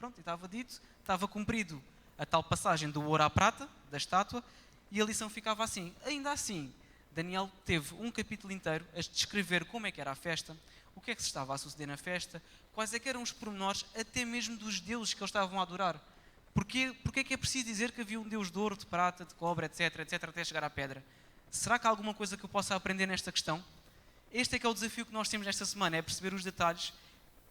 pronto, estava dito, estava cumprido a tal passagem do ouro à prata, da estátua, e a lição ficava assim. Ainda assim, Daniel teve um capítulo inteiro a descrever como é que era a festa, o que é que se estava a suceder na festa, quais é que eram os pormenores, até mesmo dos deuses que eles estavam a adorar. Porquê é que é preciso dizer que havia um deus de ouro, de prata, de cobre, etc, etc, até chegar à pedra? Será que há alguma coisa que eu possa aprender nesta questão? Este é que é o desafio que nós temos nesta semana, é perceber os detalhes,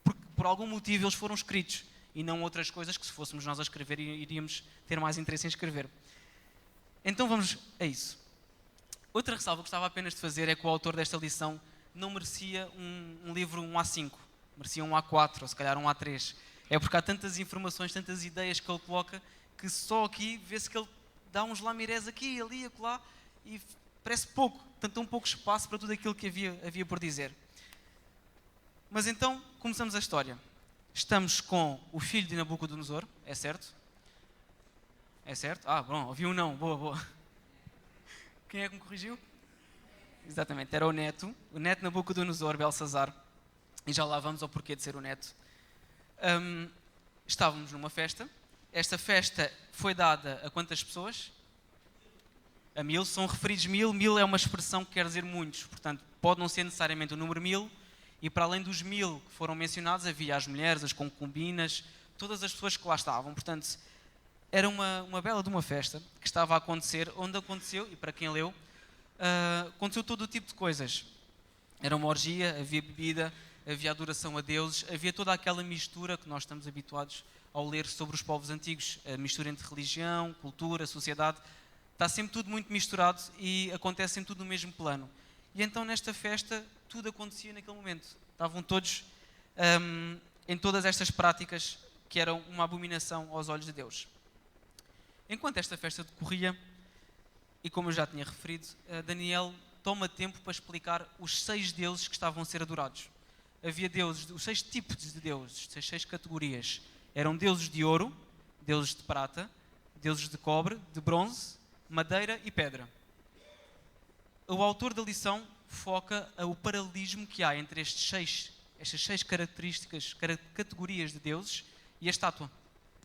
porque por algum motivo eles foram escritos, e não outras coisas que se fôssemos nós a escrever iríamos ter mais interesse em escrever. Então vamos a isso. Outra ressalva que gostava apenas de fazer é que o autor desta lição não merecia um livro, um A5, merecia um A4, ou se calhar um A3. É porque há tantas informações, tantas ideias que ele coloca, que só aqui vê-se que ele dá uns lamirés aqui, ali, acolá, e parece pouco, tão pouco espaço para tudo aquilo que havia por dizer. Mas então, começamos a história. Estamos com o filho de Nabucodonosor, é certo? É certo? Ah, bom, ouvi um não, boa. Quem é que me corrigiu? Exatamente, era o neto de Nabucodonosor, Belsazar. E já lá vamos ao porquê de ser o neto. Estávamos numa festa. Esta festa foi dada a quantas pessoas? A 1000, são referidos 1000. 1000 é uma expressão que quer dizer muitos. Portanto, pode não ser necessariamente o número 1000. E para além dos 1000 que foram mencionados, havia as mulheres, as concubinas, todas as pessoas que lá estavam. Portanto, era uma bela de uma festa que estava a acontecer, onde aconteceu, e para quem leu, aconteceu todo o tipo de coisas. Era uma orgia, havia bebida, havia adoração a deuses, havia toda aquela mistura que nós estamos habituados ao ler sobre os povos antigos, a mistura entre religião, cultura, sociedade. Está sempre tudo muito misturado e acontece sempre tudo no mesmo plano. E então nesta festa tudo acontecia naquele momento. Estavam todos em todas estas práticas que eram uma abominação aos olhos de Deus. Enquanto esta festa decorria, e como eu já tinha referido, Daniel toma tempo para explicar os 6 deuses que estavam a ser adorados. Havia deuses, os 6 tipos de deuses, 6 categorias. Eram deuses de ouro, deuses de prata, deuses de cobre, de bronze, madeira e pedra. O autor da lição foca o paralelismo que há entre estas 6 categorias de deuses e a estátua.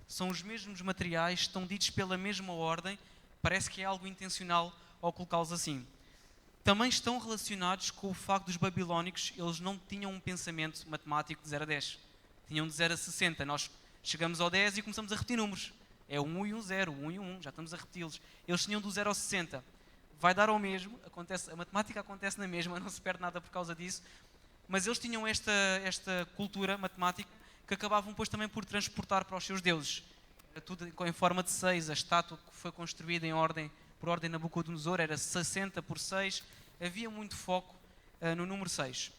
São os mesmos materiais, estão ditos pela mesma ordem, parece que é algo intencional ao colocá-los assim. Também estão relacionados com o facto dos babilónicos, eles não tinham um pensamento matemático de 0 a 10. Tinham de 0 a 60. Nós chegamos ao 10 e começamos a repetir números. É 1 e 1, 0, 1 e 1, já estamos a repeti-los. Eles tinham do 0 ao 60. Vai dar ao mesmo, a matemática acontece na mesma, não se perde nada por causa disso, mas eles tinham esta cultura matemática que acabavam depois também por transportar para os seus deuses. Era tudo em forma de 6, a estátua que foi construída por ordem de Nabucodonosor era 60 por 6, havia muito foco no número 6.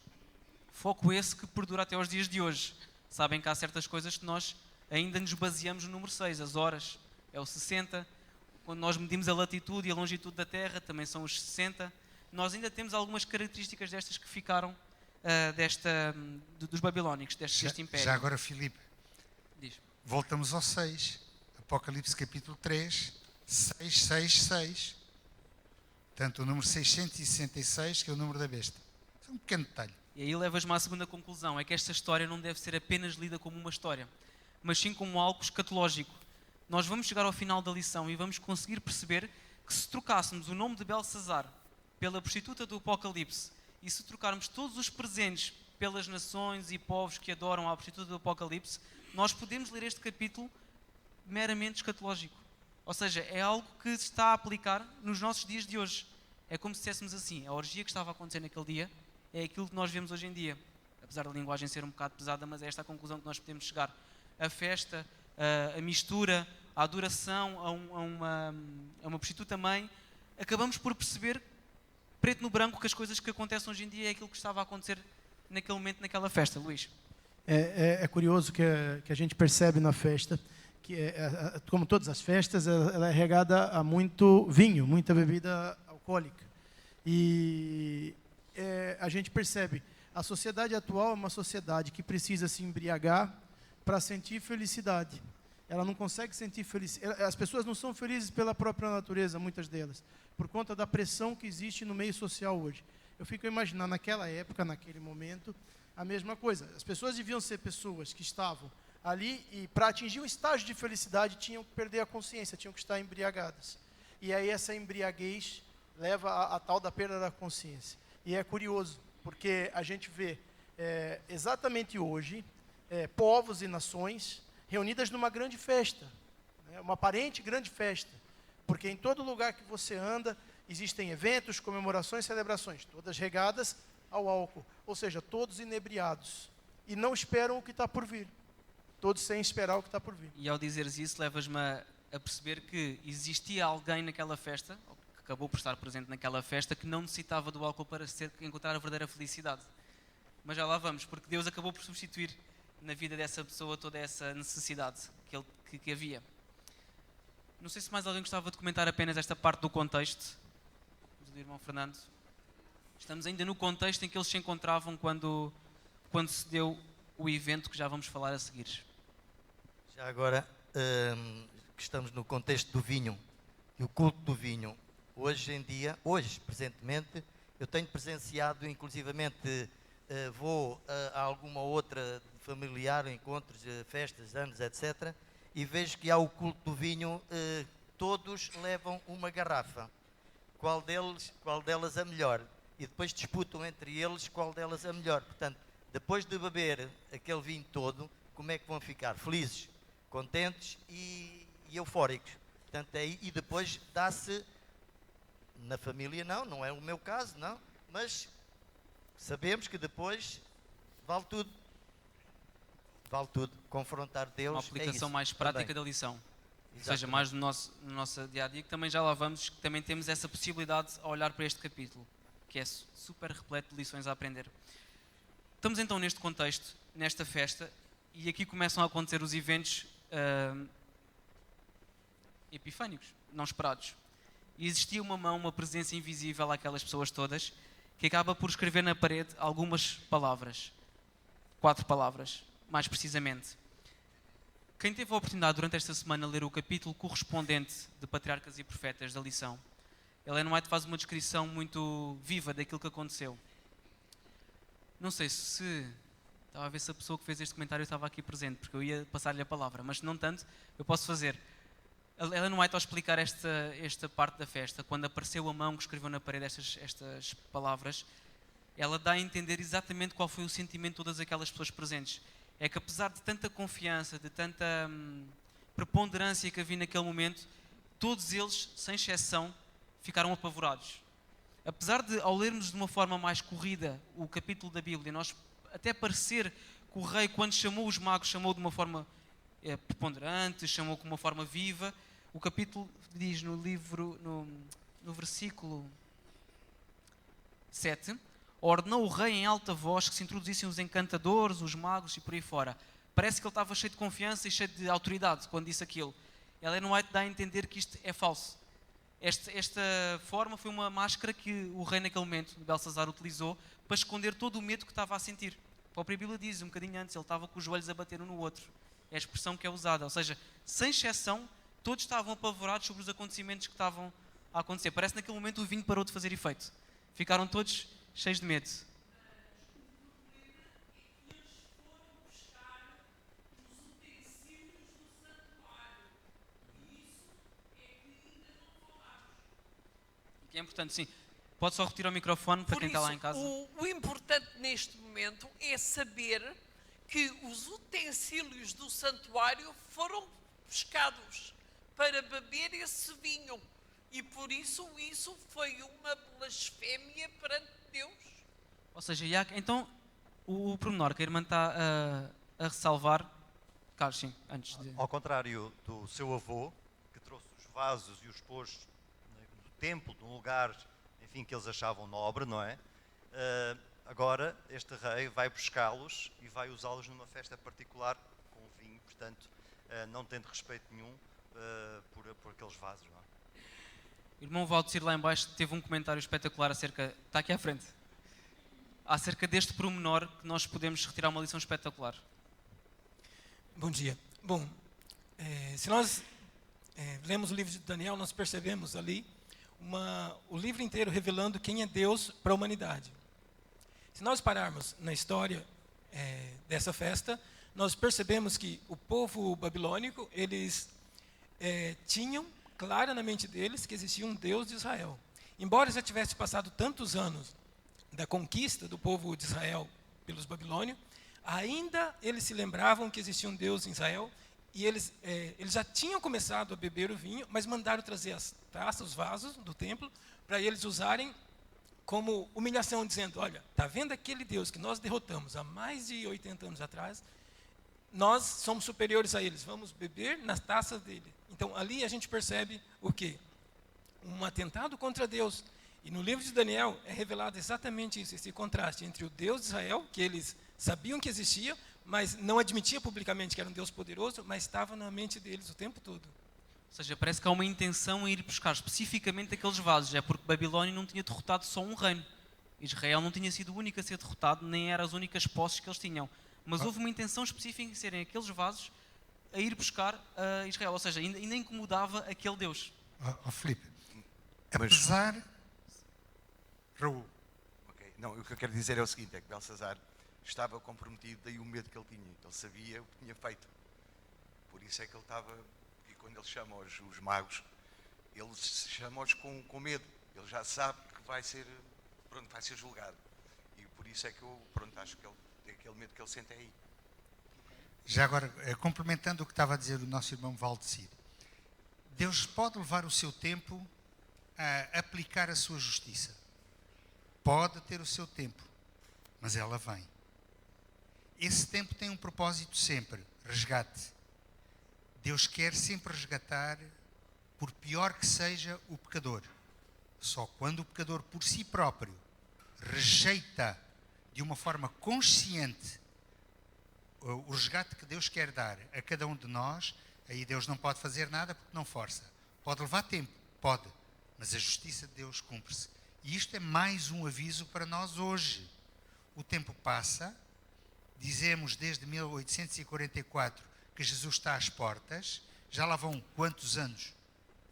Foco esse que perdura até aos dias de hoje. Sabem que há certas coisas que nós ainda nos baseamos no número 6, as horas é o 60, quando nós medimos a latitude e a longitude da Terra também são os 60. Nós ainda temos algumas características destas que ficaram dos babilónicos, deste império. Já agora, Filipe, Diz. Voltamos ao 6, Apocalipse capítulo 3, 6, 6, 6. Portanto, o número 666, que é o número da besta. É um pequeno detalhe. E aí levas-me à segunda conclusão, é que esta história não deve ser apenas lida como uma história, mas sim como algo escatológico. Nós vamos chegar ao final da lição e vamos conseguir perceber que se trocássemos o nome de Belsazar pela prostituta do Apocalipse e se trocarmos todos os presentes pelas nações e povos que adoram a prostituta do Apocalipse, nós podemos ler este capítulo meramente escatológico. Ou seja, é algo que se está a aplicar nos nossos dias de hoje. É como se disséssemos assim, a orgia que estava a acontecer naquele dia é aquilo que nós vemos hoje em dia. Apesar da linguagem ser um bocado pesada, mas é esta a conclusão que nós podemos chegar. A festa, a mistura, a adoração a uma prostituta mãe, acabamos por perceber, preto no branco, que as coisas que acontecem hoje em dia é aquilo que estava a acontecer naquele momento, naquela festa. Luís? É curioso que a gente percebe na festa que, como todas as festas, ela é regada a muito vinho, muita bebida alcoólica. E a gente percebe, a sociedade atual é uma sociedade que precisa se embriagar para sentir felicidade. Ela não consegue sentir felicidade. As pessoas não são felizes pela própria natureza, muitas delas, por conta da pressão que existe no meio social hoje. Eu fico imaginando, naquela época, naquele momento, a mesma coisa. As pessoas deviam ser pessoas que estavam ali, e para atingir um estágio de felicidade, tinham que perder a consciência, tinham que estar embriagadas. E aí essa embriaguez leva a tal da perda da consciência. E é curioso, porque a gente vê exatamente hoje povos e nações reunidas numa grande festa, né, uma aparente grande festa, porque em todo lugar que você anda existem eventos, comemorações, celebrações, todas regadas ao álcool, ou seja, todos inebriados, e não esperam o que está por vir, todos sem esperar o que está por vir. E ao dizeres isso, levas-me a perceber que existia alguém naquela festa, ou que acabou por estar presente naquela festa, que não necessitava do álcool para encontrar a verdadeira felicidade. Mas já lá vamos, porque Deus acabou por substituir na vida dessa pessoa toda essa necessidade que havia. Não sei se mais alguém gostava de comentar apenas esta parte do contexto. Do irmão Fernando. Estamos ainda no contexto em que eles se encontravam quando se deu o evento que já vamos falar a seguir. Já agora, que estamos no contexto do vinho e o culto do vinho, hoje, presentemente, eu tenho presenciado, inclusivamente, vou a alguma outra familiar, encontros, festas, anos, etc., e vejo que há o culto do vinho, todos levam uma garrafa. Qual delas a melhor? E depois disputam entre eles qual delas a melhor. Portanto, depois de beber aquele vinho todo, como é que vão ficar? Felizes, contentes e eufóricos. Portanto, e depois dá-se, na família não é o meu caso, não, mas sabemos que depois vale tudo. Vale tudo. Confrontar Deus. Uma aplicação isso, mais prática também. da lição. Ou Exatamente. seja, mais no nosso dia-a-dia, que também já lá vamos, que também temos essa possibilidade a olhar para este capítulo, que é super repleto de lições a aprender. Estamos então neste contexto, nesta festa, e aqui começam a acontecer os eventos epifânicos, não esperados. E existia uma mão, uma presença invisível àquelas pessoas todas, que acaba por escrever na parede algumas palavras. 4 palavras, mais precisamente. Quem teve a oportunidade durante esta semana de ler o capítulo correspondente de Patriarcas e Profetas da lição, Ellen White faz uma descrição muito viva daquilo que aconteceu. Não sei se estava a ver se a pessoa que fez este comentário estava aqui presente, porque eu ia passar-lhe a palavra, mas se não tanto, eu posso fazer. Ellen White, ao explicar esta parte da festa, quando apareceu a mão que escreveu na parede estas palavras, ela dá a entender exatamente qual foi o sentimento de todas aquelas pessoas presentes. É que apesar de tanta confiança, de tanta preponderância que havia naquele momento, todos eles, sem exceção, ficaram apavorados. Apesar de, ao lermos de uma forma mais corrida o capítulo da Bíblia, nós até parecer que o rei, quando chamou os magos, chamou de uma forma preponderante, chamou com uma forma viva. O capítulo diz no livro, no versículo 7, ordenou o rei em alta voz que se introduzissem os encantadores, os magos e por aí fora. Parece que ele estava cheio de confiança e cheio de autoridade quando disse aquilo. Ellen White dá a entender que isto é falso. Esta forma foi uma máscara que o rei naquele momento, Belsazar, utilizou para esconder todo o medo que estava a sentir. A própria Bíblia diz, um bocadinho antes, ele estava com os joelhos a bater um no outro. É a expressão que é usada. Ou seja, sem exceção, todos estavam apavorados sobre os acontecimentos que estavam a acontecer. Parece que naquele momento o vinho parou de fazer efeito. Ficaram todos cheios de medo. Que é importante, sim. Pode só repetir o microfone para quem está lá em casa? O importante neste momento é saber que os utensílios do santuário foram pescados para beber esse vinho. E por isso foi uma blasfémia perante Deus. Ou seja, então o pormenor que a irmã está a ressalvar, Carlos, sim, antes de... Ao contrário do seu avô, que trouxe os vasos e os pôs no templo, num lugar, enfim, que eles achavam nobre, não é? Agora, este rei vai buscá-los e vai usá-los numa festa particular com vinho, portanto, não tendo respeito nenhum por aqueles vasos, não é? O irmão Valdecir lá em baixo teve um comentário espetacular acerca, está aqui à frente, acerca deste pormenor que nós podemos retirar uma lição espetacular. Bom dia. Bom, se nós lemos o livro de Daniel, nós percebemos ali o livro inteiro revelando quem é Deus para a humanidade. Se nós pararmos na história dessa festa, nós percebemos que o povo babilônico, eles tinham claro na mente deles que existia um Deus de Israel. Embora já tivesse passado tantos anos da conquista do povo de Israel pelos babilônios, ainda eles se lembravam que existia um Deus em Israel, e eles já tinham começado a beber o vinho, mas mandaram trazer as taças, os vasos do templo, para eles usarem como humilhação, dizendo: olha, está vendo aquele Deus que nós derrotamos há mais de 80 anos atrás? Nós somos superiores a eles, vamos beber nas taças dele. Então, ali a gente percebe o quê? Um atentado contra Deus. E no livro de Daniel é revelado exatamente isso, esse contraste entre o Deus de Israel, que eles sabiam que existia, mas não admitia publicamente que era um Deus poderoso, mas estava na mente deles o tempo todo. Ou seja, parece que há uma intenção em ir buscar especificamente aqueles vasos. É porque Babilónia não tinha derrotado só um reino. Israel não tinha sido o único a ser derrotado, nem eram as únicas posses que eles tinham. Mas houve uma intenção específica em serem aqueles vasos a ir buscar a Israel. Ou seja, ainda incomodava aquele Deus. Filipe, Mas- apesar... Raul, Ok. Não, o que eu quero dizer é o seguinte, é que Belsazar estava comprometido, daí o medo que ele tinha. Ele sabia o que tinha feito. Por isso é que ele estava, e quando ele chama os magos, ele chama-os com medo. Ele já sabe que vai ser julgado. E por isso é que eu, acho que ele tem aquele medo que ele sente aí. já agora, complementando o que estava a dizer o nosso irmão Valdecir, Deus pode levar o seu tempo a aplicar a sua justiça. Pode ter o seu tempo, mas ela vem. Esse tempo tem um propósito sempre, resgate. Deus quer sempre resgatar, por pior que seja o pecador. Só quando o pecador por si próprio rejeita de uma forma consciente o resgate que Deus quer dar a cada um de nós, aí Deus não pode fazer nada porque não força. Pode levar tempo, pode, mas a justiça de Deus cumpre-se. E isto é mais um aviso para nós hoje. O tempo passa, dizemos desde 1844 que Jesus está às portas, já lá vão quantos anos?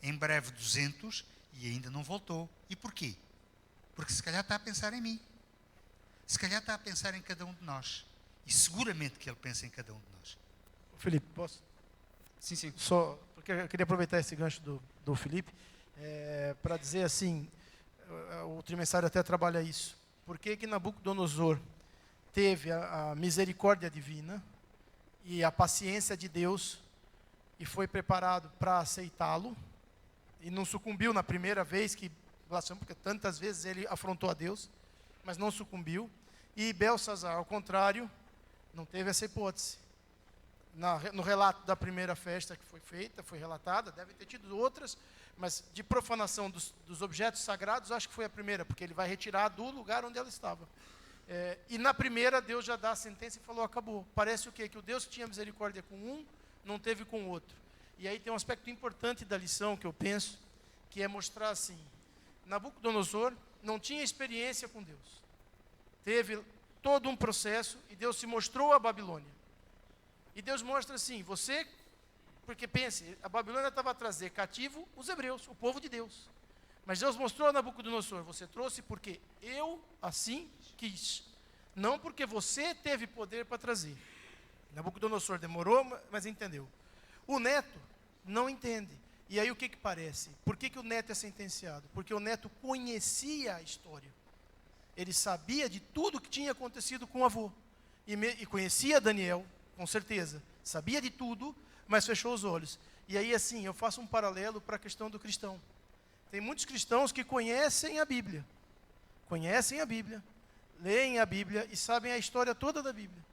Em breve 200 e ainda não voltou. E porquê? Porque se calhar está a pensar em mim. Se calhar está a pensar em cada um de nós. E seguramente que Ele pensa em cada um de nós. Felipe, posso? Sim, sim. Só, porque eu queria aproveitar esse gancho do Felipe para dizer assim, o trimestriário até trabalha isso. Por que Nabucodonosor teve a misericórdia divina e a paciência de Deus e foi preparado para aceitá-lo e não sucumbiu na primeira vez que blasfemou, porque tantas vezes ele afrontou a Deus, mas não sucumbiu. E Belsazar, ao contrário, não teve essa hipótese. No relato da primeira festa que foi feita, foi relatada, deve ter tido outras, mas de profanação dos objetos sagrados, acho que foi a primeira, porque ele vai retirar do lugar onde ela estava. E na primeira, Deus já dá a sentença e falou, acabou. Parece o quê? Que o Deus que tinha misericórdia com um, não teve com o outro. E aí tem um aspecto importante da lição que eu penso, que é mostrar assim, Nabucodonosor não tinha experiência com Deus. Teve todo um processo e Deus se mostrou a Babilônia. E Deus mostra assim, porque pense, a Babilônia estava a trazer cativo os hebreus, o povo de Deus. Mas Deus mostrou a Nabucodonosor, você trouxe porque eu assim quis. Não porque você teve poder para trazer. Nabucodonosor demorou, mas entendeu. O neto não entende. E aí o que parece? Por que o neto é sentenciado? Porque o neto conhecia a história. Ele sabia de tudo que tinha acontecido com o avô. E conhecia Daniel, com certeza. Sabia de tudo, mas fechou os olhos. E aí assim, eu faço um paralelo para a questão do cristão. Tem muitos cristãos que conhecem a Bíblia. Conhecem a Bíblia, leem a Bíblia e sabem a história toda da Bíblia.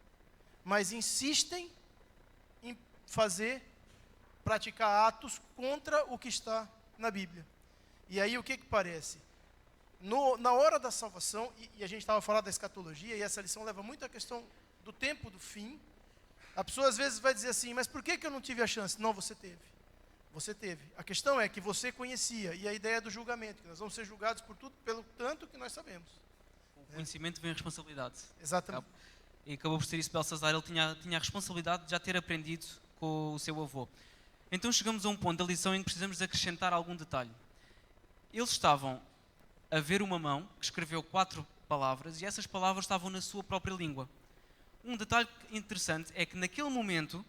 Mas insistem em praticar atos contra o que está na Bíblia. E aí o que parece? Na hora da salvação, e a gente estava falando da escatologia, e essa lição leva muito à questão do tempo do fim, a pessoa às vezes vai dizer assim, mas por que eu não tive a chance? Não, você teve. Você teve. A questão é que você conhecia, e a ideia do julgamento, que nós vamos ser julgados por tudo, pelo tanto que nós sabemos. Com o conhecimento vem a responsabilidade. Exatamente. E acabou por ser isso, Belsazar, ele tinha a responsabilidade de já ter aprendido com o seu avô. Então chegamos a um ponto da lição em que precisamos de acrescentar algum detalhe. Eles estavam a ver uma mão que escreveu 4 palavras e essas palavras estavam na sua própria língua. Um detalhe interessante é que naquele momento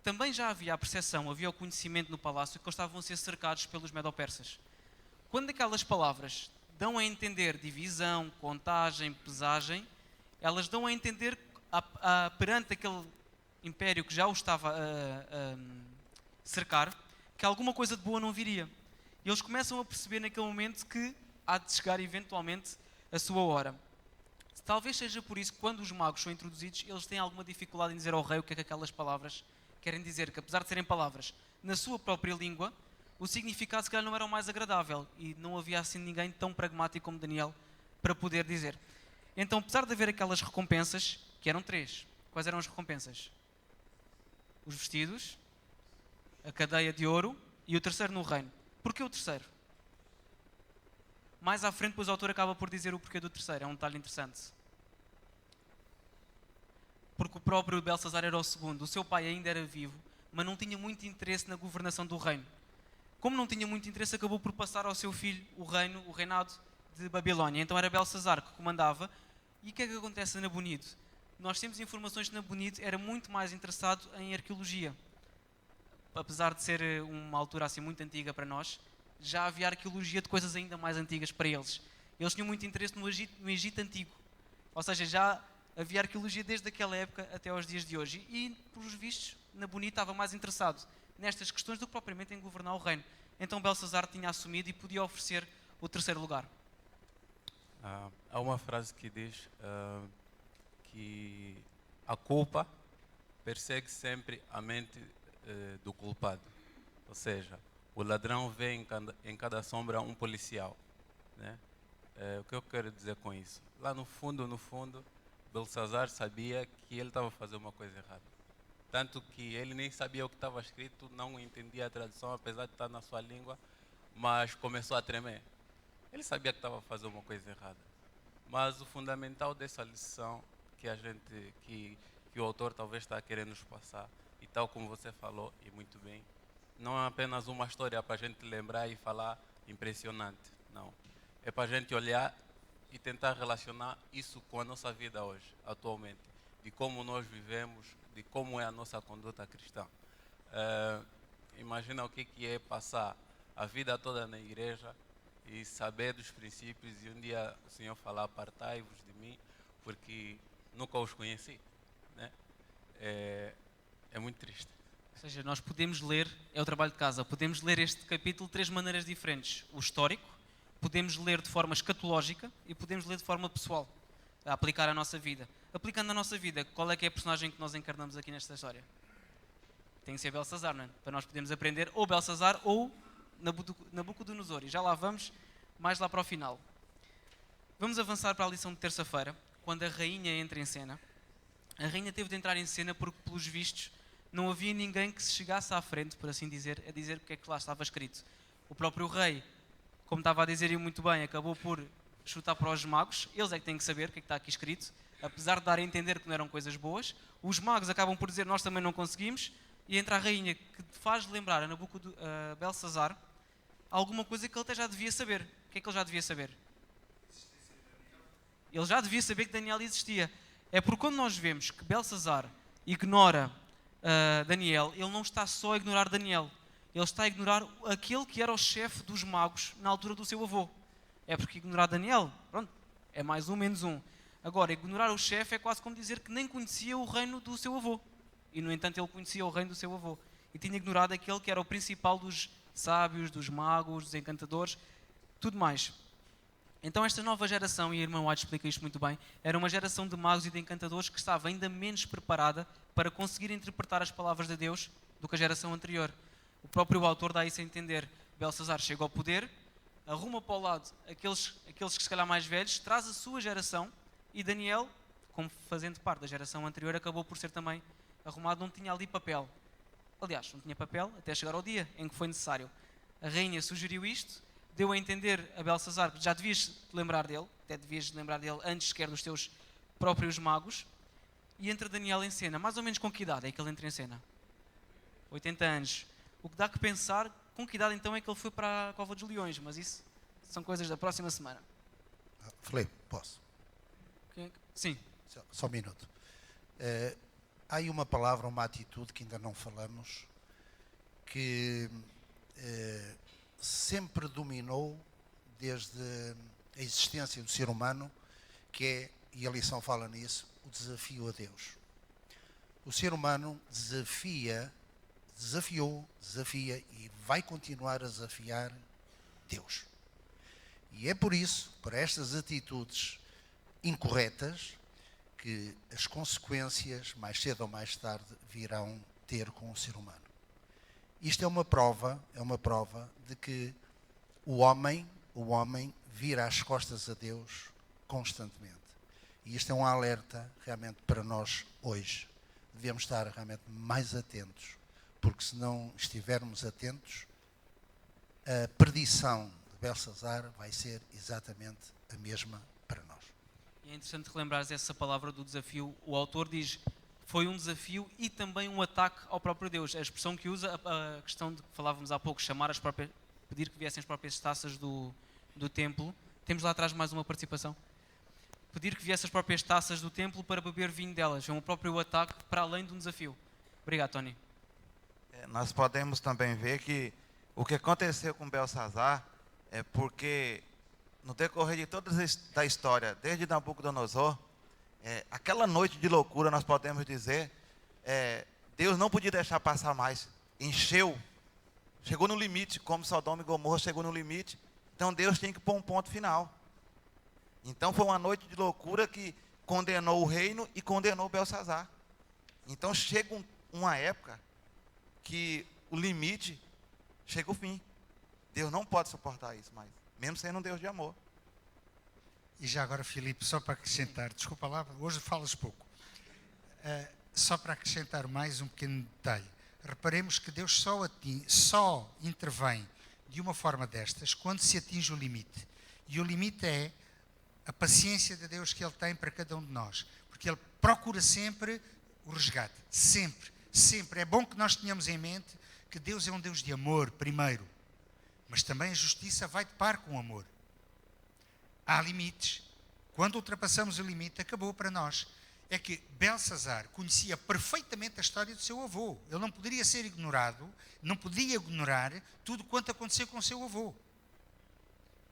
também já havia a percepção, havia o conhecimento no palácio que eles estavam a ser cercados pelos medo-persas. Quando aquelas palavras dão a entender divisão, contagem, pesagem, elas dão a entender perante aquele império que já o estava a cercar, que alguma coisa de boa não viria. E eles começam a perceber naquele momento que há de chegar eventualmente a sua hora. Talvez seja por isso que quando os magos são introduzidos, eles têm alguma dificuldade em dizer ao rei o que é que aquelas palavras querem dizer, que apesar de serem palavras na sua própria língua, o significado se calhar não era o mais agradável e não havia assim ninguém tão pragmático como Daniel para poder dizer. Então, apesar de haver aquelas recompensas, que eram 3, quais eram as recompensas? Os vestidos, a cadeia de ouro e o terceiro no reino. Porquê o terceiro? Mais à frente, depois o autor acaba por dizer o porquê do terceiro, é um detalhe interessante. Porque o próprio Belsazar era o segundo, o seu pai ainda era vivo, mas não tinha muito interesse na governação do reino. Como não tinha muito interesse, acabou por passar ao seu filho o reinado de Babilónia. Então era Belsazar que comandava. E o que é que acontece a Nabonido? Nós temos informações que Nabonido era muito mais interessado em arqueologia. Apesar de ser uma altura assim muito antiga para nós, já havia arqueologia de coisas ainda mais antigas para eles. Eles tinham muito interesse no Egito Antigo. Ou seja, já havia arqueologia desde aquela época até aos dias de hoje. E, por os vistos, Nabonido estava mais interessado nestas questões do que propriamente em governar o reino. Então Belsazar tinha assumido e podia oferecer o terceiro lugar. Há uma frase que diz que a culpa persegue sempre a mente do culpado. Ou seja, o ladrão vê em cada sombra um policial, né? O que eu quero dizer com isso? Lá no fundo, Belsazar sabia que ele estava fazendo uma coisa errada. Tanto que ele nem sabia o que estava escrito, não entendia a tradução, apesar de estar na sua língua, mas começou a tremer. Ele sabia que estava fazendo uma coisa errada. Mas o fundamental dessa lição que o autor talvez está querendo nos passar, e tal como você falou, e muito bem, não é apenas uma história para a gente lembrar e falar impressionante, não. É para a gente olhar e tentar relacionar isso com a nossa vida hoje, atualmente, de como nós vivemos, de como é a nossa conduta cristã. Imagina o que é passar a vida toda na igreja e saber dos princípios e um dia o Senhor falar: apartai-vos de mim, porque nunca os conheci, né? É muito triste. Ou seja, nós podemos ler, é o trabalho de casa, podemos ler este capítulo de 3 maneiras diferentes. O histórico, podemos ler de forma escatológica e podemos ler de forma pessoal, a aplicar à nossa vida. Aplicando na nossa vida, qual é que é a personagem que nós encarnamos aqui nesta história? Tem que ser Belsazar, não é? Para nós podermos aprender ou Belsazar ou Nabucodonosor. E já lá vamos, mais lá para o final. Vamos avançar para a lição de terça-feira, quando a rainha entra em cena. A rainha teve de entrar em cena porque, pelos vistos, não havia ninguém que se chegasse à frente, por assim dizer, a dizer o que é que lá estava escrito. O próprio rei, como estava a dizer muito bem, acabou por chutar para os magos. Eles é que têm que saber o que é que está aqui escrito, apesar de dar a entender que não eram coisas boas. Os magos acabam por dizer: nós também não conseguimos. E entra a rainha, que faz lembrar a Belsazar alguma coisa que ele até já devia saber. O que é que ele já devia saber? Ele já devia saber que Daniel existia. É porque quando nós vemos que Belsazar ignora Daniel, ele não está só a ignorar Daniel. Ele está a ignorar aquele que era o chefe dos magos na altura do seu avô. É porque ignorar Daniel, pronto, é mais um, menos um. Agora, ignorar o chefe é quase como dizer que nem conhecia o reino do seu avô. E, no entanto, ele conhecia o reino do seu avô. E tinha ignorado aquele que era o principal dos sábios, dos magos, dos encantadores, tudo mais. Então, esta nova geração, e a irmã White explica isto muito bem, era uma geração de magos e de encantadores que estava ainda menos preparada para conseguir interpretar as palavras de Deus do que a geração anterior. O próprio autor dá isso a entender. Belsazar chega ao poder, arruma para o lado aqueles que se calhar mais velhos, traz a sua geração, e Daniel, como fazendo parte da geração anterior, acabou por ser também arrumado, não tinha ali papel. Aliás, não tinha papel até chegar ao dia em que foi necessário. A rainha sugeriu isto, deu a entender a Belsazar que já devias te lembrar dele, até devias lembrar dele antes sequer dos teus próprios magos, e entra Daniel em cena. Mais ou menos com que idade é que ele entra em cena? 80 anos. O que dá que pensar com que idade então é que ele foi para a Cova dos Leões, mas isso são coisas da próxima semana. Filipe, posso? Sim. Só um minuto. Há aí uma palavra, uma atitude que ainda não falamos, que sempre dominou desde a existência do ser humano, que é, e a lição fala nisso, o desafio a Deus. O ser humano desafia e vai continuar a desafiar Deus. E é por isso, por estas atitudes incorretas, que as consequências, mais cedo ou mais tarde, virão ter com o ser humano. Isto é uma prova de que o homem vira as costas a Deus constantemente. E isto é um alerta realmente para nós hoje. Devemos estar realmente mais atentos, porque se não estivermos atentos, a perdição de Belsazar vai ser exatamente a mesma para nós. É interessante relembrar essa palavra do desafio. O autor diz, foi um desafio e também um ataque ao próprio Deus. A expressão que usa, a questão de que falávamos há pouco, pedir que viessem as próprias taças do templo. Temos lá atrás mais uma participação. Pedir que viessem as próprias taças do templo para beber vinho delas. É um próprio ataque para além de um desafio. Obrigado, Tony. Nós podemos também ver que o que aconteceu com Belsazar é porque, no decorrer de toda a história, desde Nabucodonosor, aquela noite de loucura, nós podemos dizer, Deus não podia deixar passar mais. Encheu, chegou no limite, como Sodoma e Gomorra chegou no limite. Então Deus tinha que pôr um ponto final. Então foi uma noite de loucura que condenou o reino e condenou Belsazar. Então chega uma época que o limite chega ao fim. Deus não pode suportar isso mais, mesmo sendo um Deus de amor. E já agora, Filipe, só para acrescentar, desculpa lá, hoje falas pouco. Só para acrescentar mais um pequeno detalhe. Reparemos que Deus só intervém de uma forma destas quando se atinge o limite. E o limite é a paciência de Deus que Ele tem para cada um de nós. Porque Ele procura sempre o resgate. Sempre, sempre. É bom que nós tenhamos em mente que Deus é um Deus de amor, primeiro. Mas também a justiça vai de par com o amor. Há limites. Quando ultrapassamos o limite, acabou para nós. É que Belsazar conhecia perfeitamente a história do seu avô. Ele não poderia ser ignorado, não podia ignorar tudo quanto aconteceu com o seu avô.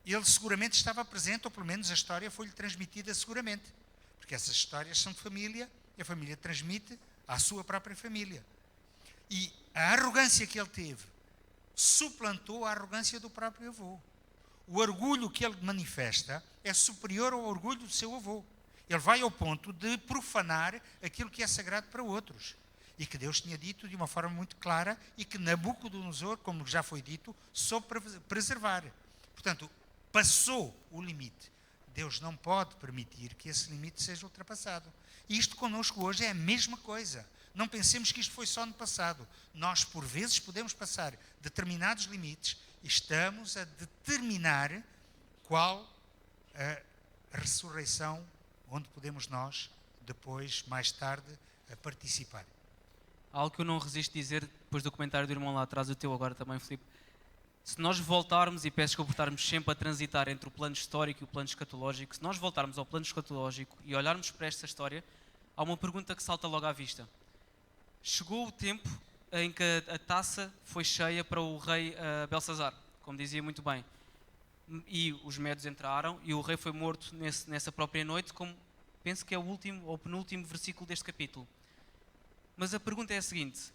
Ele seguramente estava presente, ou pelo menos a história foi-lhe transmitida seguramente. Porque essas histórias são de família, e a família transmite à sua própria família. E a arrogância que ele teve suplantou a arrogância do próprio avô. O orgulho que ele manifesta é superior ao orgulho do seu avô. Ele vai ao ponto de profanar aquilo que é sagrado para outros. E que Deus tinha dito de uma forma muito clara e que Nabucodonosor, como já foi dito, soube preservar. Portanto, passou o limite. Deus não pode permitir que esse limite seja ultrapassado. E isto connosco hoje é a mesma coisa. Não pensemos que isto foi só no passado. Nós, por vezes, podemos passar determinados limites e estamos a determinar qual a ressurreição onde podemos nós, depois, mais tarde, participar. Algo que eu não resisto a dizer, depois do comentário do irmão lá atrás, o teu agora também, Filipe. Se nós voltarmos, e peço desculpa por estarmos sempre a transitar entre o plano histórico e o plano escatológico, se nós voltarmos ao plano escatológico e olharmos para esta história, há uma pergunta que salta logo à vista. Chegou o tempo em que a taça foi cheia para o rei Belsazar, como dizia muito bem. E os medos entraram e o rei foi morto nessa própria noite, como penso que é o último ou penúltimo versículo deste capítulo. Mas a pergunta é a seguinte: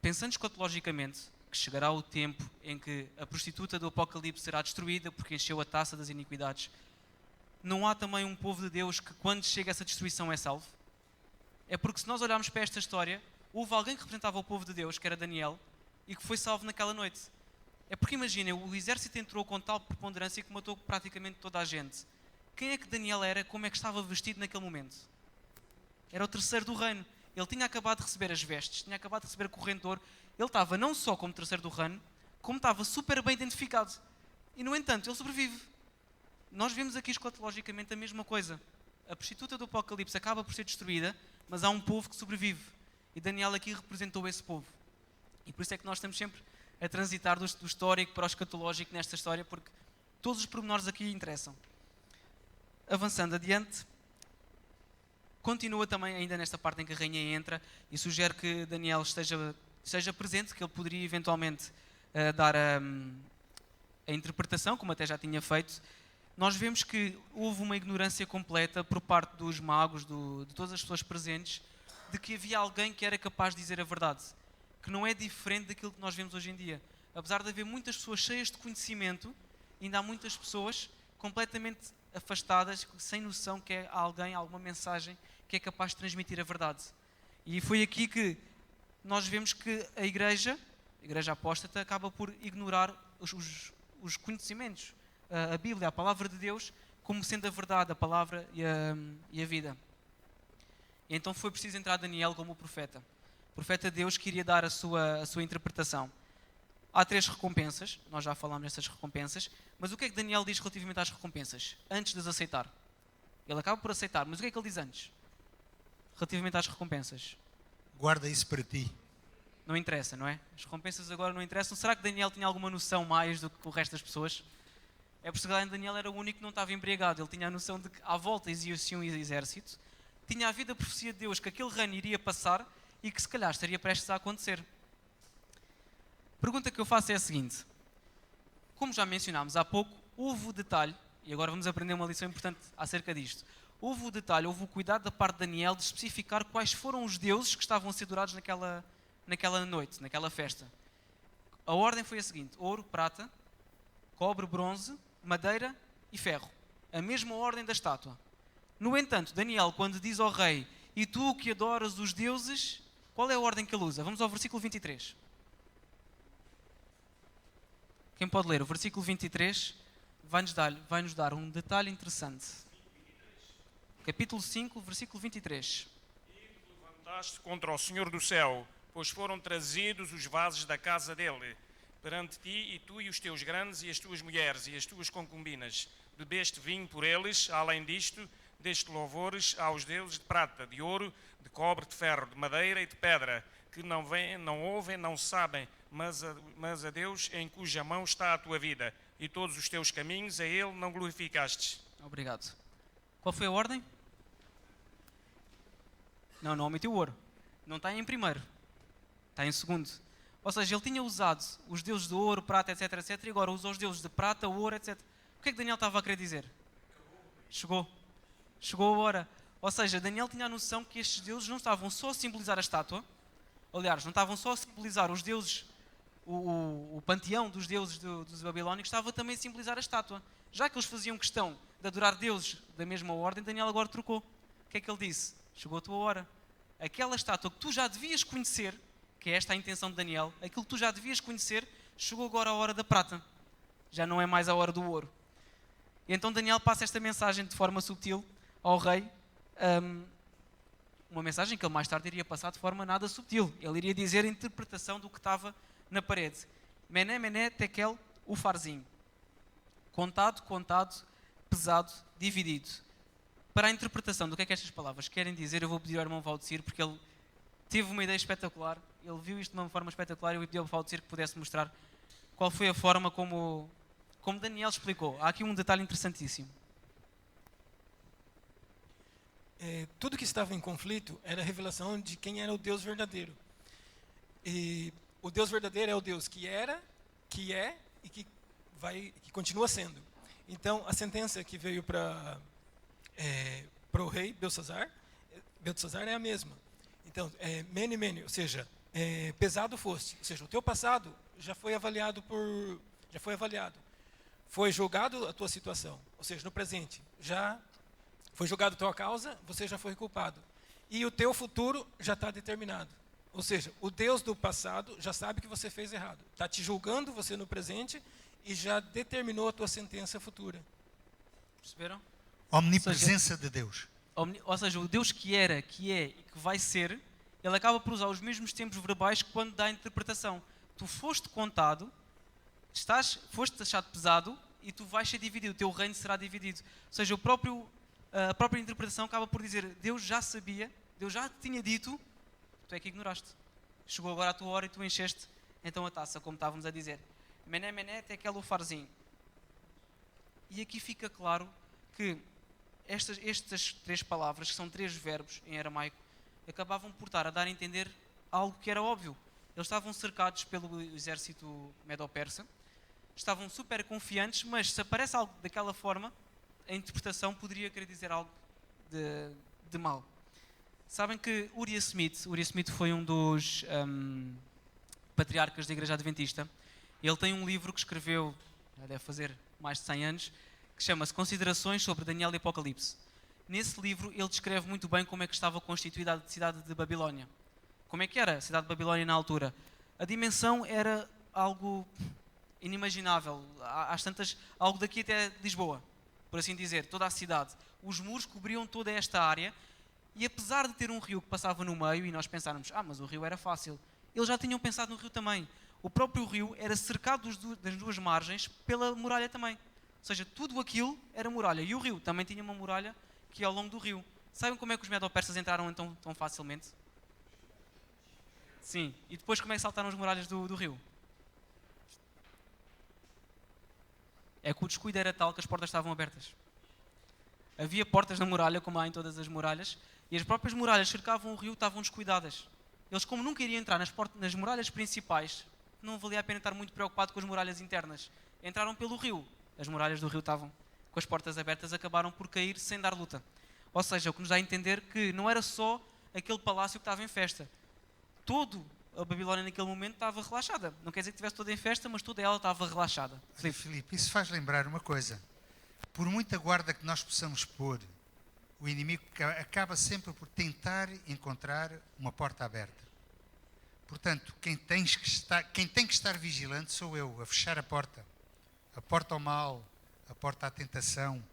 pensando escatologicamente que chegará o tempo em que a prostituta do Apocalipse será destruída porque encheu a taça das iniquidades, não há também um povo de Deus que quando chega essa destruição é salvo? É porque se nós olharmos para esta história, houve alguém que representava o povo de Deus, que era Daniel, e que foi salvo naquela noite. É porque imaginem, o exército entrou com tal preponderância que matou praticamente toda a gente. Quem é que Daniel era? Como é que estava vestido naquele momento? Era o terceiro do reino. Ele tinha acabado de receber as vestes, tinha acabado de receber correntor. Ele estava não só como terceiro do reino, como estava super bem identificado. E no entanto, ele sobrevive. Nós vemos aqui escatologicamente a mesma coisa. A prostituta do Apocalipse acaba por ser destruída, mas há um povo que sobrevive. E Daniel aqui representou esse povo. E por isso é que nós estamos sempre a transitar do histórico para o escatológico nesta história, porque todos os pormenores aqui interessam. Avançando adiante, continua também ainda nesta parte em que a rainha entra e sugere que Daniel esteja presente, que ele poderia eventualmente dar a interpretação, como até já tinha feito. Nós vemos que houve uma ignorância completa por parte dos magos, de todas as pessoas presentes, de que havia alguém que era capaz de dizer a verdade, que não é diferente daquilo que nós vemos hoje em dia. Apesar de haver muitas pessoas cheias de conhecimento, ainda há muitas pessoas completamente afastadas, sem noção que é alguém, alguma mensagem que é capaz de transmitir a verdade. E foi aqui que nós vemos que a igreja apóstata, acaba por ignorar os conhecimentos, a Bíblia, a palavra de Deus, como sendo a verdade, a palavra e a vida. E então foi preciso entrar Daniel como profeta. O profeta de Deus queria dar a sua interpretação. Há 3 recompensas, nós já falámos nessas recompensas, mas o que é que Daniel diz relativamente às recompensas, antes de as aceitar? Ele acaba por aceitar, mas o que é que ele diz antes? Relativamente às recompensas. Guarda isso para ti. Não interessa, não é? As recompensas agora não interessam. Será que Daniel tinha alguma noção mais do que o resto das pessoas? É porque Daniel era o único que não estava embriagado. Ele tinha a noção de que à volta existia um exército, tinha havido a profecia de Deus que aquele reino iria passar e que se calhar estaria prestes a acontecer. A pergunta que eu faço é a seguinte: como já mencionámos há pouco, houve o detalhe, e agora vamos aprender uma lição importante acerca disto, houve o detalhe, houve o cuidado da parte de Daniel de especificar quais foram os deuses que estavam a ser adorados naquela noite, naquela festa. A ordem foi a seguinte: ouro, prata, cobre, bronze, madeira e ferro. A mesma ordem da estátua. No entanto, Daniel, quando diz ao rei: e tu que adoras os deuses, qual é a ordem que ele usa? Vamos ao versículo 23. Quem pode ler? O versículo 23 vai-nos dar um detalhe interessante. Capítulo 5, versículo 23. E levantaste contra o Senhor do céu, pois foram trazidos os vasos da casa dele perante ti, e tu e os teus grandes e as tuas mulheres e as tuas concubinas bebeste vinho por eles. Além disto, deste louvores aos deuses de prata, de ouro, de cobre, de ferro, de madeira e de pedra, que não veem, não ouvem, não sabem, mas a Deus em cuja mão está a tua vida, e todos os teus caminhos a Ele não glorificastes. Obrigado. Qual foi a ordem? Não omitiu o ouro. Não está em primeiro. Está em segundo. Ou seja, ele tinha usado os deuses de ouro, prata, etc, etc, e agora usa os deuses de prata, ouro, etc. O que é que Daniel estava a querer dizer? Chegou a hora. Ou seja, Daniel tinha a noção que estes deuses não estavam só a simbolizar a estátua, aliás, não estavam só a simbolizar os deuses, o panteão dos deuses dos babilónicos, estava também a simbolizar a estátua. Já que eles faziam questão de adorar deuses da mesma ordem, Daniel agora trocou. O que é que ele disse? Chegou a tua hora. Aquela estátua que tu já devias conhecer, que é esta a intenção de Daniel, aquilo que tu já devias conhecer, chegou agora a hora da prata. Já não é mais a hora do ouro. E então Daniel passa esta mensagem de forma subtil ao rei, uma mensagem que ele mais tarde iria passar de forma nada subtil. Ele iria dizer a interpretação do que estava na parede. Mené, mené, tekel, ufarzinho. Contado, pesado, dividido. Para a interpretação do que é que estas palavras querem dizer, eu vou pedir ao irmão Valdecir, porque ele teve uma ideia espetacular, ele viu isto de uma forma espetacular, e eu vou pedir ao Valdecir que pudesse mostrar qual foi a forma como Daniel explicou. Há aqui um detalhe interessantíssimo. Tudo que estava em conflito era a revelação de quem era o Deus verdadeiro. E o Deus verdadeiro é o Deus que era, que é e que continua sendo. Então, a sentença que veio para o rei Beltesazar é a mesma. Então, mene, mene, ou seja, pesado foste. Ou seja, o teu passado já foi avaliado. Foi julgado a tua situação. Ou seja, no presente, já foi julgado a tua causa, você já foi culpado. E o teu futuro já está determinado. Ou seja, o Deus do passado já sabe que você fez errado. Está te julgando você no presente e já determinou a tua sentença futura. Perceberam? Omnipresença de Deus. Ou seja, o Deus que era, que é e que vai ser, ele acaba por usar os mesmos tempos verbais quando dá a interpretação. Tu foste contado, foste achado pesado e tu vais ser dividido, o teu reino será dividido. Ou seja, a própria interpretação acaba por dizer: Deus já sabia, Deus já te tinha dito, tu é que ignoraste. Chegou agora a tua hora e tu encheste então a taça, como estávamos a dizer. Mené, mené, tekel, ufarzinho. E aqui fica claro que estas 3 palavras, que são 3 verbos em aramaico, acabavam por estar a dar a entender algo que era óbvio. Eles estavam cercados pelo exército medo-persa, estavam super confiantes, mas se aparece algo daquela forma, a interpretação poderia querer dizer algo de mal. Sabem que Uriah Smith foi um dos patriarcas da Igreja Adventista. Ele tem um livro que escreveu, já deve fazer mais de 100 anos, que chama-se Considerações sobre Daniel e Apocalipse. Nesse livro ele descreve muito bem como é que estava constituída a cidade de Babilónia. Como é que era a cidade de Babilónia na altura? A dimensão era algo inimaginável. Às tantas, algo daqui até Lisboa, por assim dizer, toda a cidade. Os muros cobriam toda esta área e apesar de ter um rio que passava no meio e nós pensáramos, mas o rio era fácil, eles já tinham pensado no rio também. O próprio rio era cercado das 2 margens pela muralha também. Ou seja, tudo aquilo era muralha. E o rio também tinha uma muralha que ia ao longo do rio. Sabem como é que os medo-persas entraram então tão facilmente? Sim. E depois como é que saltaram as muralhas do rio? É que o descuido era tal que as portas estavam abertas. Havia portas na muralha, como há em todas as muralhas, e as próprias muralhas que cercavam o rio estavam descuidadas. Eles, como nunca iriam entrar nas muralhas principais, não valia a pena estar muito preocupado com as muralhas internas. Entraram pelo rio. As muralhas do rio estavam com as portas abertas, acabaram por cair sem dar luta. Ou seja, o que nos dá a entender que não era só aquele palácio que estava em festa. Todo a Babilónia naquele momento estava relaxada. Não quer dizer que estivesse toda em festa, mas toda ela estava relaxada. Filipe, isso faz lembrar uma coisa. Por muita guarda que nós possamos pôr, o inimigo acaba sempre por tentar encontrar uma porta aberta. Portanto, quem tem que estar vigilante sou eu, a fechar a porta ao mal, a porta à tentação,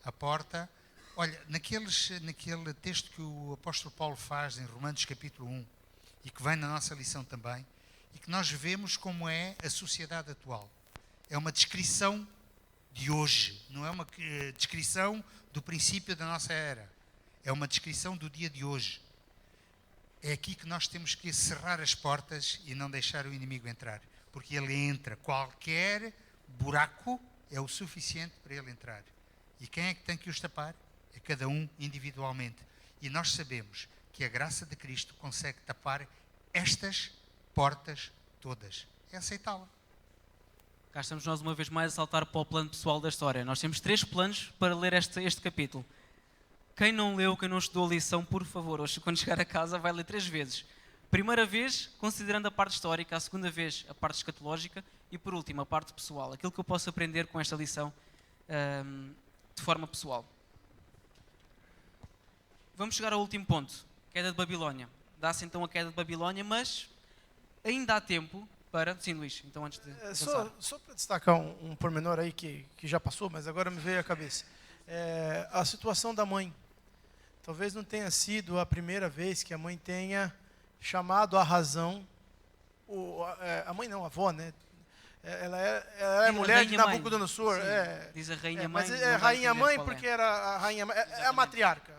a porta... Olha, naquele texto que o apóstolo Paulo faz em Romanos capítulo 1, e que vem na nossa lição também, e que nós vemos como é a sociedade atual. É uma descrição de hoje, não é uma descrição do princípio da nossa era. É uma descrição do dia de hoje. É aqui que nós temos que cerrar as portas e não deixar o inimigo entrar. Porque ele entra, qualquer buraco é o suficiente para ele entrar. E quem é que tem que os tapar? É cada um individualmente. E nós sabemos que a graça de Cristo consegue tapar estas portas todas. É aceitá-la. Cá estamos nós uma vez mais a saltar para o plano pessoal da história. Nós temos 3 planos para ler este capítulo. Quem não leu, quem não estudou a lição, por favor, hoje quando chegar a casa vai ler 3 vezes. Primeira vez, considerando a parte histórica, a segunda vez, a parte escatológica e, por último, a parte pessoal. Aquilo que eu posso aprender com esta lição de forma pessoal. Vamos chegar ao último ponto, queda de Babilónia. Dá-se então a queda de Babilónia, mas ainda há tempo para... Sim, Luís, então antes de avançar. Só para destacar um pormenor aí que já passou, mas agora me veio à cabeça. A situação da mãe. Talvez não tenha sido a primeira vez que a mãe tenha chamado à razão, a mãe não, a avó, né? Ela é mulher de Nabucodonosor. Diz a rainha mãe. Mas é rainha mãe porque era a rainha mãe. É a matriarca,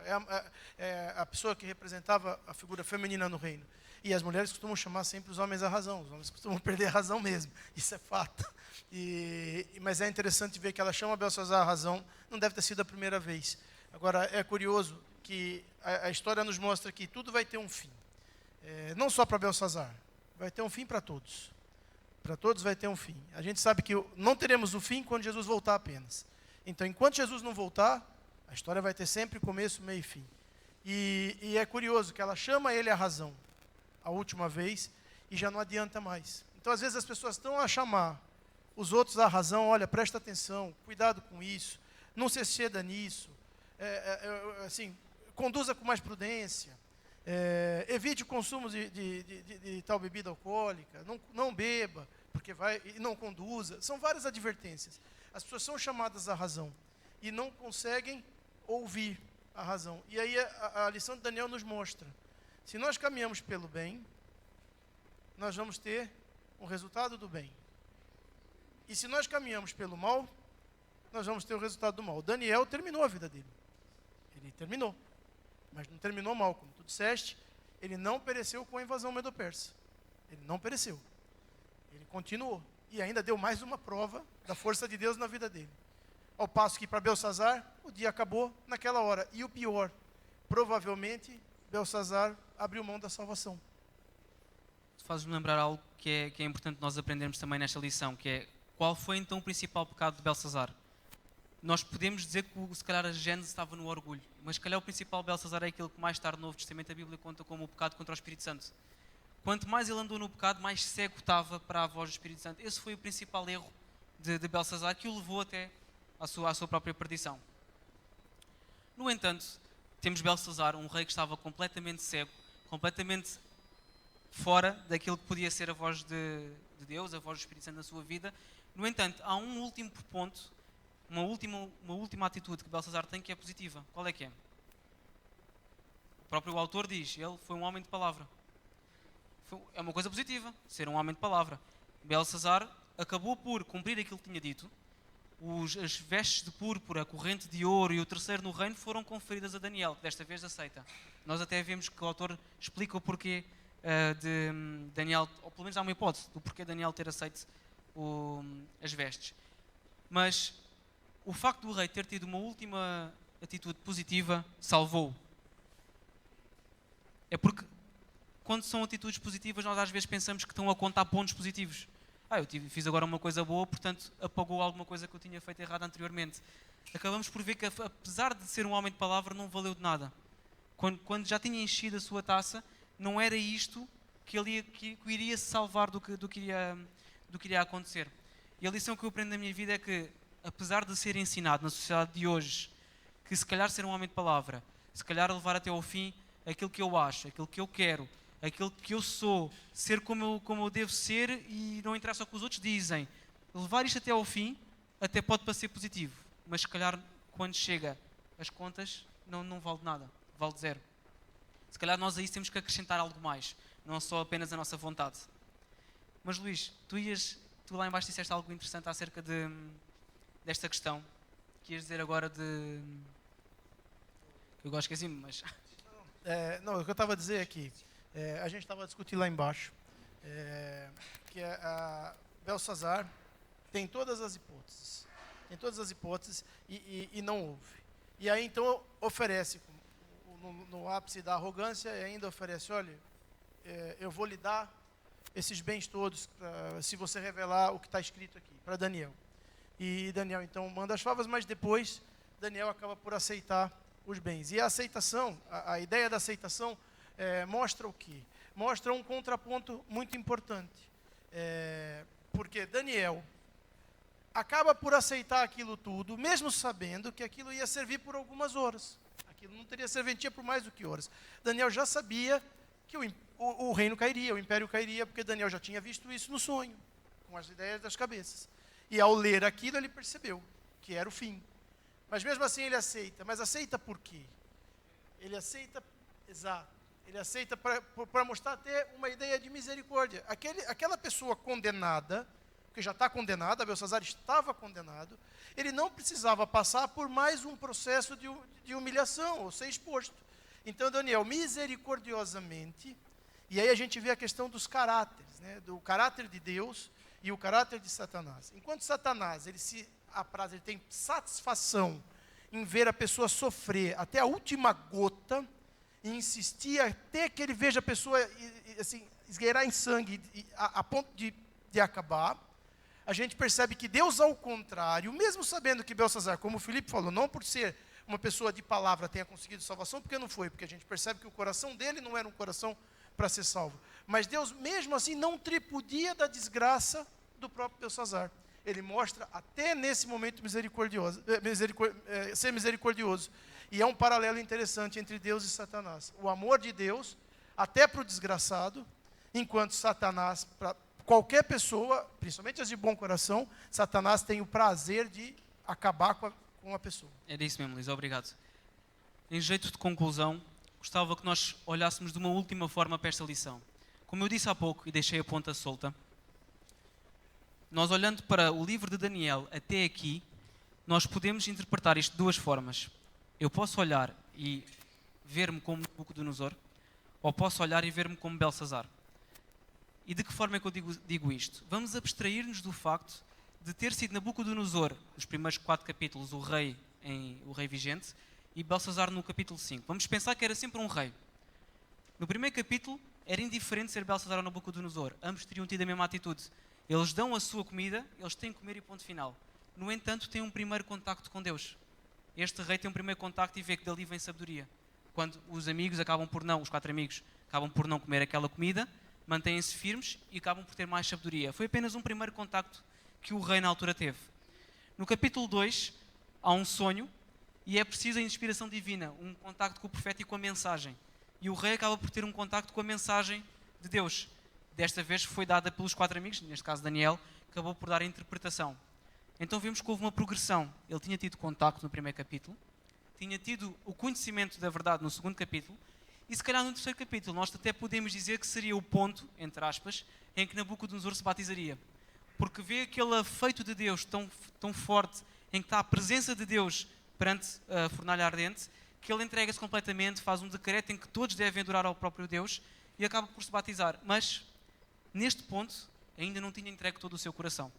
é a pessoa que representava a figura feminina no reino. E as mulheres costumam chamar sempre os homens à razão. Os homens costumam perder a razão mesmo. Isso é fato. Mas é interessante ver que ela chama Belsazar à razão. Não deve ter sido a primeira vez. Agora, é curioso que a história nos mostra que tudo vai ter um fim. Não só para Belsazar. Vai ter um fim para todos. Para todos vai ter um fim. A gente sabe que não teremos o fim quando Jesus voltar apenas. Então, enquanto Jesus não voltar, a história vai ter sempre começo, meio e fim. E é curioso que ela chama ele à razão a última vez e já não adianta mais. Então, às vezes, as pessoas estão a chamar os outros à razão. Olha, presta atenção, cuidado com isso, não se exceda nisso, assim, conduza com mais prudência, evite o consumo de tal bebida alcoólica, não beba, porque vai e não conduza. São várias advertências. As pessoas são chamadas à razão e não conseguem ouvir a razão. E aí a lição de Daniel nos mostra: se nós caminhamos pelo bem, nós vamos ter um resultado do bem. E se nós caminhamos pelo mal, nós vamos ter o resultado do mal. Daniel terminou a vida dele. Ele terminou. Mas não terminou mal, como tu disseste. Ele não pereceu com a invasão medo-persa. Ele não pereceu. Ele continuou. E ainda deu mais uma prova da força de Deus na vida dele. Ao passo que para Belsazar, o dia acabou naquela hora. E o pior, provavelmente, Belsazar abriu mão da salvação. Tu fazes-me lembrar algo que é importante nós aprendermos também nesta lição, que é qual foi então o principal pecado de Belsazar? Nós podemos dizer que se calhar a Gênesis estava no orgulho, mas se calhar o principal Belsazar é aquilo que mais tarde no Novo Testamento a Bíblia conta como o pecado contra o Espírito Santo. Quanto mais ele andou no pecado, mais cego estava para a voz do Espírito Santo. Esse foi o principal erro de Belsazar, que o levou até à sua própria perdição. No entanto, temos Belsazar, um rei que estava completamente cego, completamente fora daquilo que podia ser a voz de Deus, a voz do Espírito Santo na sua vida. No entanto, há um último ponto, uma última atitude que Belsazar tem que é positiva. Qual é que é? O próprio autor diz, ele foi um homem de palavra. É uma coisa positiva, ser um homem de palavra. Belsazar acabou por cumprir aquilo que tinha dito. As vestes de púrpura, a corrente de ouro e o terceiro no reino foram conferidas a Daniel, que desta vez aceita. Nós até vemos que o autor explica o porquê de Daniel, ou pelo menos há uma hipótese do porquê Daniel ter aceito as vestes. Mas o facto do rei ter tido uma última atitude positiva salvou-o. É porque quando são atitudes positivas, nós às vezes pensamos que estão a contar pontos positivos. Eu fiz agora uma coisa boa, portanto apagou alguma coisa que eu tinha feito errado anteriormente. Acabamos por ver que, apesar de ser um homem de palavra, não valeu de nada. Quando já tinha enchido a sua taça, não era isto que iria se salvar do que iria acontecer. E a lição que eu aprendo na minha vida é que, apesar de ser ensinado na sociedade de hoje, que se calhar ser um homem de palavra, se calhar levar até ao fim aquilo que eu acho, aquilo que eu quero, aquilo que eu sou, ser como eu devo ser e não interessa o que os outros dizem. Levar isto até ao fim até pode parecer positivo, mas se calhar quando chega as contas não vale nada, vale zero. Se calhar nós aí temos que acrescentar algo mais, não só apenas a nossa vontade. Mas Luís, tu lá embaixo disseste algo interessante acerca desta questão, que ias dizer agora de... Eu gosto esqueci-me, mas... Não, o que eu estava a dizer aqui, a gente estava a discutir lá embaixo, que a Belsazar tem todas as hipóteses, e não houve. E aí então oferece, no ápice da arrogância, e ainda oferece, olha, eu vou lhe dar esses bens todos, se você revelar o que está escrito aqui, para Daniel. E Daniel então manda as favas, mas depois Daniel acaba por aceitar os bens. E a aceitação, a ideia da aceitação mostra o quê? Mostra um contraponto muito importante. Porque Daniel acaba por aceitar aquilo tudo, mesmo sabendo que aquilo ia servir por algumas horas. Aquilo não teria serventia por mais do que horas. Daniel já sabia que o reino cairia, o império cairia, porque Daniel já tinha visto isso no sonho, com as ideias das cabeças. E ao ler aquilo, ele percebeu que era o fim. Mas mesmo assim ele aceita. Mas aceita por quê? Ele aceita, exato, ele aceita para mostrar até uma ideia de misericórdia. Aquela pessoa condenada, que já está condenada, Belsazar estava condenado, ele não precisava passar por mais um processo de humilhação, ou ser exposto. Então Daniel, misericordiosamente, e aí a gente vê a questão dos caráteres, né? Do caráter de Deus e o caráter de Satanás. Enquanto Satanás, ele tem satisfação em ver a pessoa sofrer até a última gota, e insistir até que ele veja a pessoa assim, esgueirar em sangue a ponto de acabar, a gente percebe que Deus, ao contrário, mesmo sabendo que Belsazar, como o Filipe falou, não por ser uma pessoa de palavra tenha conseguido salvação, porque não foi, porque a gente percebe que o coração dele não era um coração para ser salvo. Mas Deus, mesmo assim, não tripudia da desgraça do próprio Belsazar. Ele mostra até nesse momento ser misericordioso. E é um paralelo interessante entre Deus e Satanás. O amor de Deus, até para o desgraçado, enquanto Satanás, para qualquer pessoa, principalmente as de bom coração, Satanás tem o prazer de acabar com a pessoa. Era isso mesmo, Luís, obrigado. Em jeito de conclusão, gostava que nós olhássemos de uma última forma para esta lição. Como eu disse há pouco e deixei a ponta solta, nós olhando para o livro de Daniel até aqui, nós podemos interpretar isto de duas formas. Eu posso olhar e ver-me como Nabucodonosor, ou posso olhar e ver-me como Belsazar. E de que forma é que eu digo isto? Vamos abstrair-nos do facto de ter sido Nabucodonosor, nos primeiros 4 capítulos, o rei em O Rei Vigente, e Belsazar no capítulo 5. Vamos pensar que era sempre um rei. No primeiro capítulo, era indiferente ser Belsazar ou Nabucodonosor. Ambos teriam tido a mesma atitude. Eles dão a sua comida, eles têm que comer e ponto final. No entanto, têm um primeiro contacto com Deus. Este rei tem um primeiro contacto e vê que dali vem sabedoria. Quando os amigos acabam por não, os 4 amigos, acabam por não comer aquela comida, mantêm-se firmes e acabam por ter mais sabedoria. Foi apenas um primeiro contacto que o rei na altura teve. No capítulo 2, há um sonho e é preciso a inspiração divina, um contacto com o profeta e com a mensagem. E o rei acaba por ter um contacto com a mensagem de Deus. Desta vez foi dada pelos 4 amigos, neste caso Daniel, acabou por dar a interpretação. Então vemos que houve uma progressão. Ele tinha tido contacto no primeiro capítulo, tinha tido o conhecimento da verdade no segundo capítulo, e se calhar no terceiro capítulo nós até podemos dizer que seria o ponto, entre aspas, em que Nabucodonosor se batizaria. Porque vê aquele afeto de Deus tão forte, em que está a presença de Deus perante a fornalha ardente, que ele entrega-se completamente, faz um decreto em que todos devem adorar ao próprio Deus e acaba por se batizar. Mas, neste ponto, ainda não tinha entregue todo o seu coração.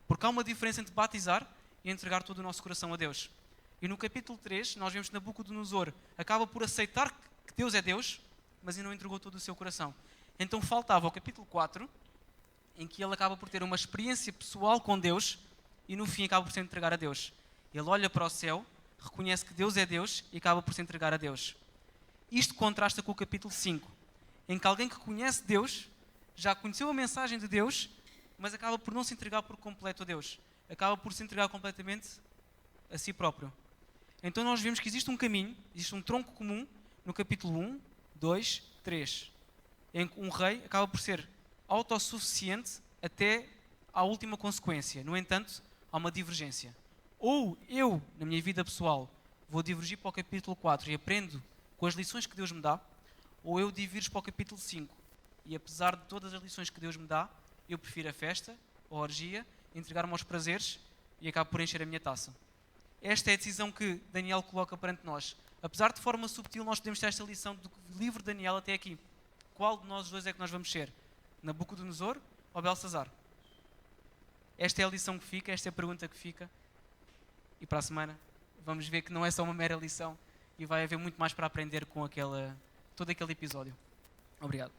Porque há uma diferença entre batizar e entregar todo o nosso coração a Deus. E no capítulo 3, nós vemos que Nabucodonosor acaba por aceitar que Deus é Deus, mas ainda não entregou todo o seu coração. Então faltava o capítulo 4, em que ele acaba por ter uma experiência pessoal com Deus e no fim acaba por se entregar a Deus. Ele olha para o céu, reconhece que Deus é Deus e acaba por se entregar a Deus. Isto contrasta com o capítulo 5, em que alguém que conhece Deus, já conheceu a mensagem de Deus, mas acaba por não se entregar por completo a Deus. Acaba por se entregar completamente a si próprio. Então nós vemos que existe um caminho, existe um tronco comum no capítulo 1, 2, 3, em que um rei acaba por ser autossuficiente até à última consequência. No entanto, há uma divergência. Ou eu, na minha vida pessoal, vou divergir para o capítulo 4 e aprendo com as lições que Deus me dá, ou eu divirjo para o capítulo 5 e apesar de todas as lições que Deus me dá, eu prefiro a festa, a orgia, entregar-me aos prazeres e acabo por encher a minha taça. Esta é a decisão que Daniel coloca perante nós. Apesar de forma subtil, nós podemos ter esta lição do livro de Daniel até aqui. Qual de nós dois é que nós vamos ser? Nabucodonosor ou Belsazar? Esta é a lição que fica, esta é a pergunta que fica. E para a semana vamos ver que não é só uma mera lição e vai haver muito mais para aprender com todo aquele episódio. Obrigado.